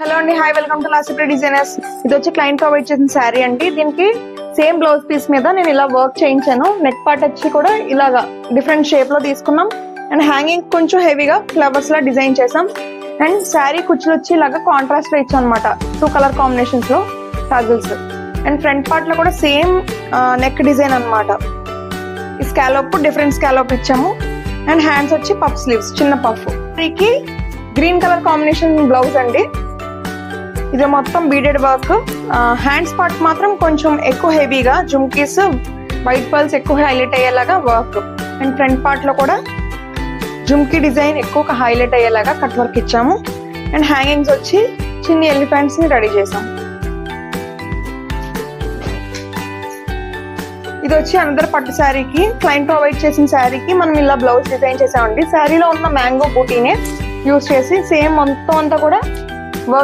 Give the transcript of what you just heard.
Hello అండి, hi, welcome to లాసిప్రి designers. ఇది వచ్చి క్లయింట్ ప్రొవైడ్ చేసిన శారీ అండి. దీనికి సేమ్ బ్లౌజ్ పీస్ మీద నేను ఇలా వర్క్ చేయించాను. నెక్ పార్ట్ వచ్చి కూడా ఇలాగా డిఫరెంట్ షేప్ లో తీసుకున్నాం. అండ్ హ్యాంగింగ్ కొంచెం హెవీగా ఫ్లవర్స్ లా డిజైన్ చేసాం. అండ్ శారీ కుచ్చులు వచ్చి ఇలాగా కాంట్రాస్ట్ లో ఇచ్చాం అనమాట, 2 కలర్ కాంబినేషన్స్ లో టజిల్స్. అండ్ ఫ్రంట్ పార్ట్ లో కూడా సేమ్ నెక్ డిజైన్ అనమాట. ఈ స్కాలోప్ డిఫరెంట్ స్కాలోప్ ఇచ్చాము. అండ్ హ్యాండ్స్ వచ్చి పఫ్ స్లీవ్స్, చిన్న పఫ్. దీనికి గ్రీన్ కలర్ కాంబినేషన్ బ్లౌజ్ అండి. ఇది మొత్తం బీడెడ్ వర్క్. హ్యాండ్స్ పార్ట్ మాత్రం కొంచెం ఎక్కువ హెవీగా జుమ్కీస్, వైట్ పర్ల్స్ ఎక్కువ హైలైట్ అయ్యేలాగా వర్క్. అండ్ ఫ్రంట్ పార్ట్ లో కూడా జుమ్కీ డిజైన్ ఎక్కువ హైలైట్ అయ్యేలాగా కట్ వర్క్ ఇచ్చాము. అండ్ హ్యాంగింగ్స్ వచ్చి చిన్ని ఎలిఫెంట్స్ ని రెడీ చేసాం. ఇది వచ్చి అనదర్ పట్టు శారీకి క్లయింట్ ప్రొవైడ్ చేసిన శారీకి మనం ఇలా బ్లౌజ్ డిజైన్ చేసామండి. శారీలో ఉన్న మ్యాంగో బూటీనే యూజ్ చేసి సేమ్ మొత్తం అంతా కూడా